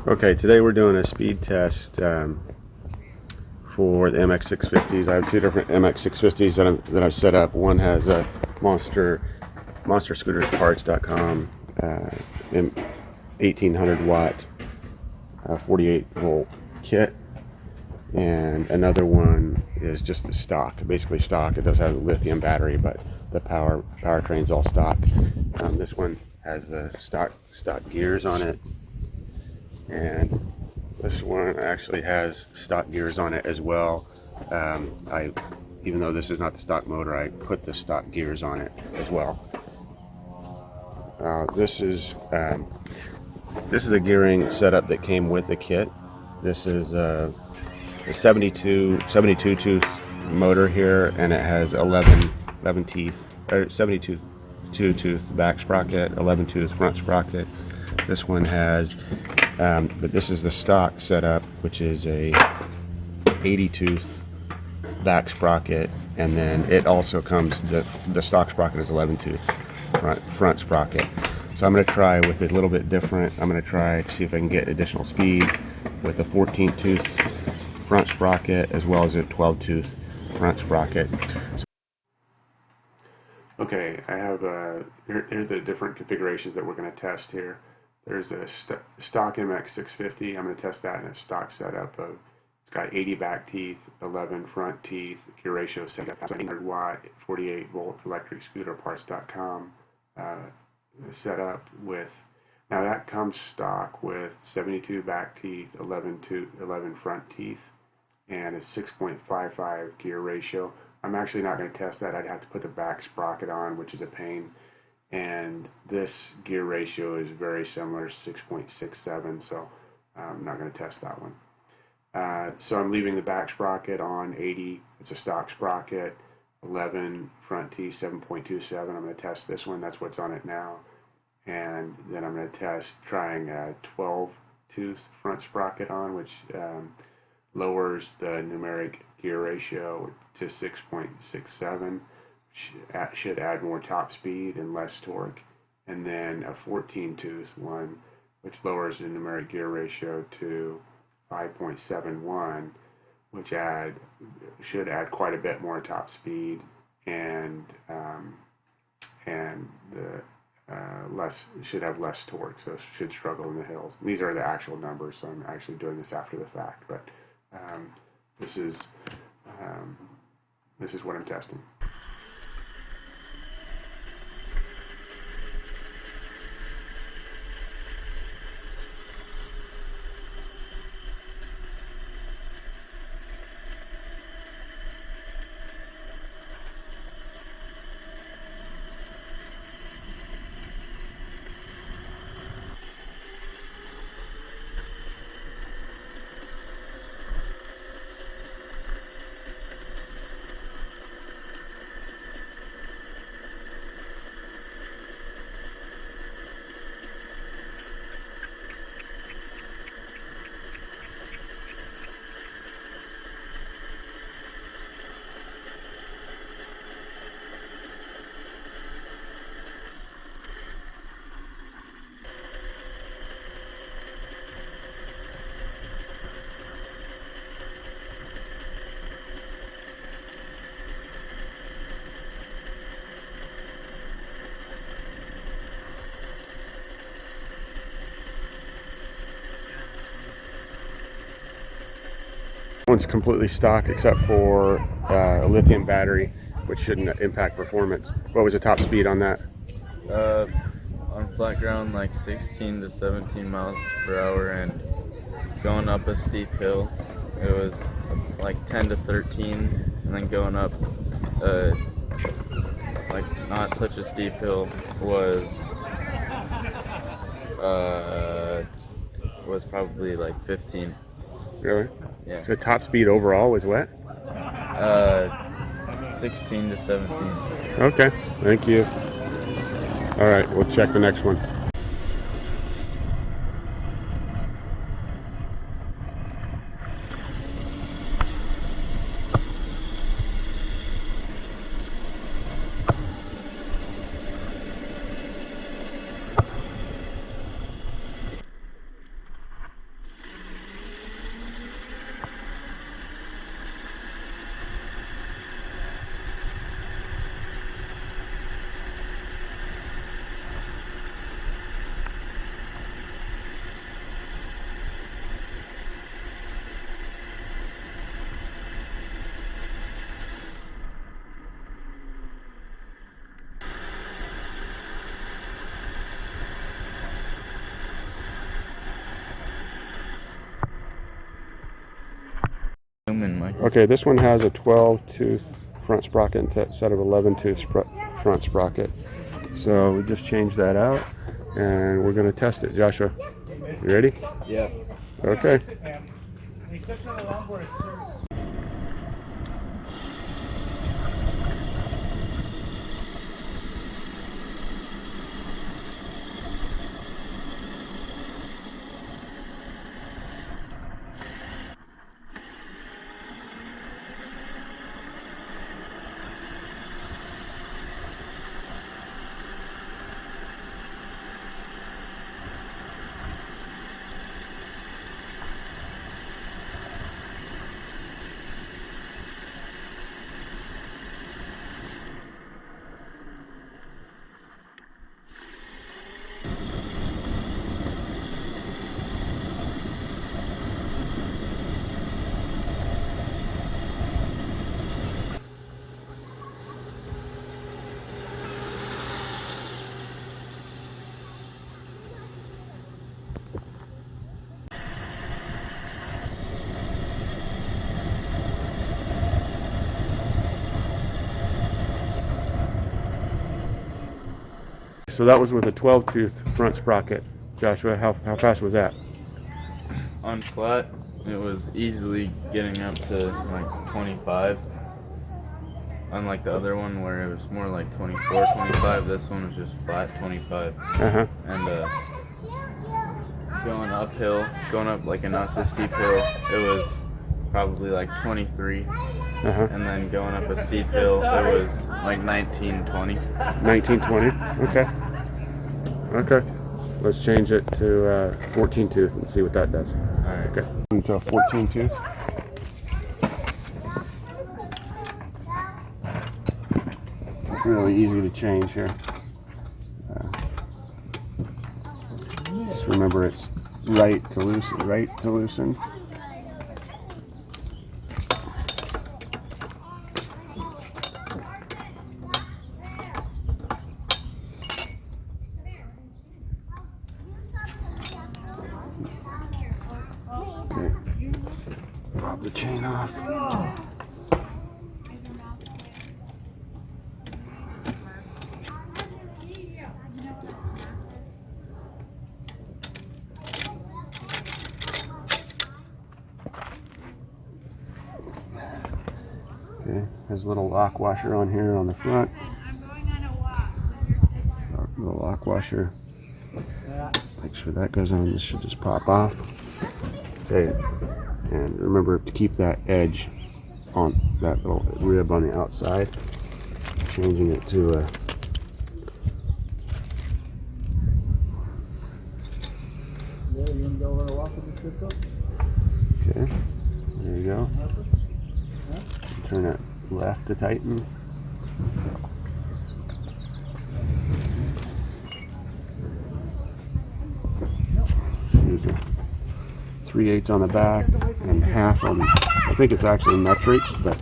Okay, today we're doing a speed test for the MX650s. I have two different MX650s that I've set up. One has a monsterscootersparts.com 1800 watt 48 volt kit, and another one is just a stock, basically stock. It does have a lithium battery, but the powertrain's all stock. This one has the stock gears on it, and this one actually has stock gears on it as well. Even though this is not the stock motor, I put the stock gears on it as well. This is a gearing setup that came with the kit. This is a 72 tooth motor here, and it has 11 teeth, or 72 tooth back sprocket, 11 tooth front sprocket. This one has, but this is the stock setup, which is a 80 tooth back sprocket, and then it also comes, the stock sprocket is 11 tooth front sprocket. So I'm going to try with a little bit different. I'm going to try to see if I can get additional speed with a 14 tooth front sprocket as well as a 12 tooth front sprocket. Okay, I have here's the different configurations that we're going to test here. There's a stock MX650. I'm going to test that in a stock setup of, it's got 80 back teeth, 11 front teeth, gear ratio 700 watt, 48 volt electric scooter parts.com setup with, now that comes stock with 72 back teeth, 11 front teeth, and a 6.55 gear ratio. I'm actually not going to test that. I'd have to put the back sprocket on, which is a pain. And this gear ratio is very similar, 6.67, so I'm not going to test that one. So I'm leaving the back sprocket on 80. It's a stock sprocket, 11 front teeth, 7.27. I'm going to test this one. That's what's on it now. And then I'm going to test trying a 12 tooth front sprocket on, which lowers the numeric gear ratio to 6.67. Should add more top speed and less torque. And then a 14 tooth one, which lowers the numeric gear ratio to 5.71, which should add quite a bit more top speed, and should have less torque, so should struggle in the hills. These are the actual numbers, so I'm actually doing this after the fact, but this is what I'm testing. One's completely stock except for a lithium battery, which shouldn't impact performance. What was the top speed on that? On flat ground, like 16 to 17 miles per hour, and going up a steep hill, it was like 10 to 13, and then going up like not such a steep hill was probably like 15. Really? Yeah. So top speed overall was what? 16 to 17. Okay, thank you. All right, we'll check the next one. zoom in, Mike. Okay, this one has a 12-tooth front sprocket instead of 11-tooth front sprocket. So we just changed that out, and we're going to test it. Joshua, you ready? Yeah. Okay. So that was with a 12-tooth front sprocket. Joshua, how fast was that? On flat, it was easily getting up to like 25. Unlike the other one where it was more like 24, 25, this one was just flat 25. Uh-huh. And going uphill, going up like a not so steep hill, it was probably like 23. Uh-huh. And then going up a steep hill, it was like 19, 20. 19, 20. Okay. Okay. Let's change it to 14 tooth and see what that does. All right. Okay. Into a 14 tooth. Really easy to change here. Just remember it's right to loosen, right to loosen. Okay. Pop the chain off. Okay, there's a little lock washer on here on the front. Little lock washer. Make sure that goes on. This should just pop off. Okay, and remember to keep that edge on that little rib on the outside. Changing it to a okay, there you go. Turn it left to tighten. Use a 3/8 on the back and half on, I think it's actually metric, but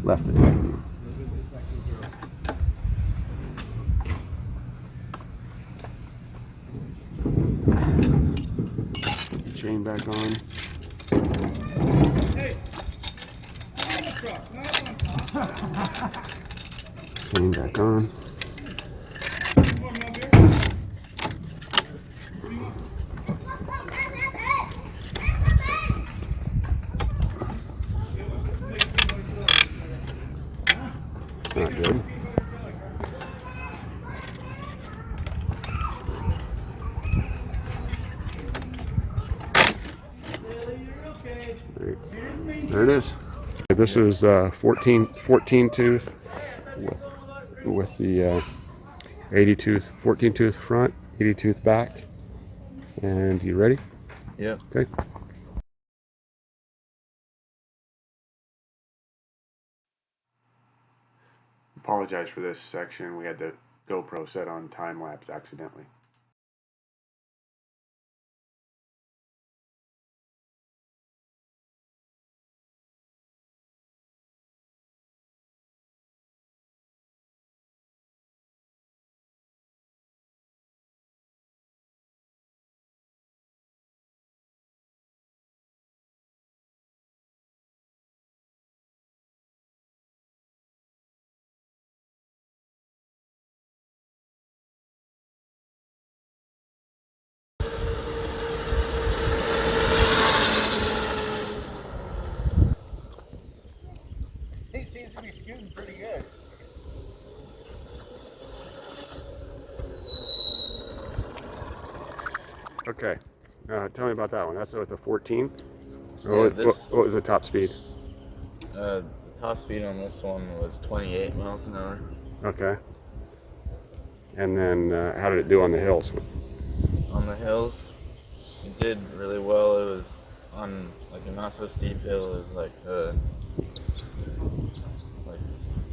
left to tighten. Chain back on. Chain back on. It's not good. There it is. This is 14 tooth with the 80 tooth, 14 tooth front, 80 tooth back. And you ready? Yep. Okay. Apologize for this section. We had the GoPro set on time lapse accidentally. seems to be scooting pretty good. Okay. Tell me about that one. That's with a 14. Yeah, What was the top speed? The top speed on this one was 28 miles an hour. Okay. And then how did it do on the hills? On the hills, it did really well. It was on like a not so steep hill. It was like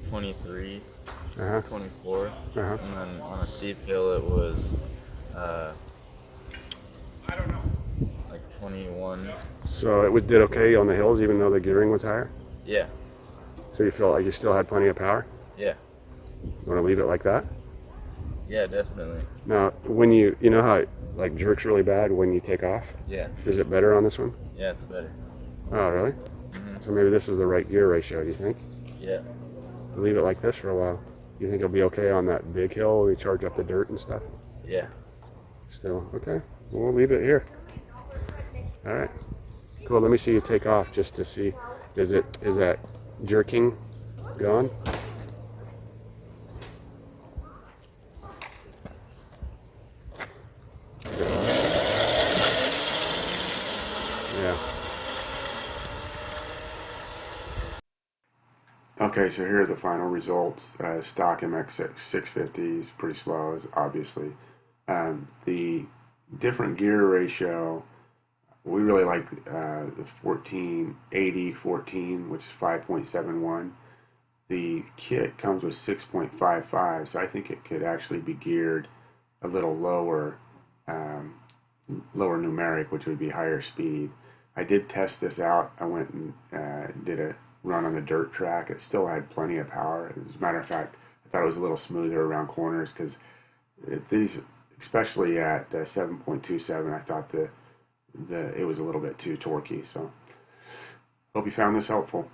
23, 24, and then on a steep hill it was like 21. So it did okay on the hills, even though the gearing was higher. Yeah. So you felt like you still had plenty of power? Yeah. You want to leave it like that? Yeah, definitely. Now, when you know how it like jerks really bad when you take off? Yeah. Is it better on this one? Yeah, it's better. Oh, really? So maybe this is the right gear ratio, do you think? Yeah. Leave it like this for a while. You think it'll be okay on that big hill when we charge up the dirt and stuff? Yeah. Still, okay. Well, we'll leave it here. All right. Cool. Let me see you take off just to see. Is that jerking gone? Yeah. Okay, so here are the final results. Stock MX650 is pretty slow, obviously. The different gear ratio, we really like the 14, which is 5.71. The kit comes with 6.55, so I think it could actually be geared a little lower, lower numeric, which would be higher speed. I did test this out. I went and did a run on the dirt track. It still had plenty of power. As a matter of fact, I thought it was a little smoother around corners because these, especially at 7.27, I thought it was a little bit too torquey. So, hope you found this helpful.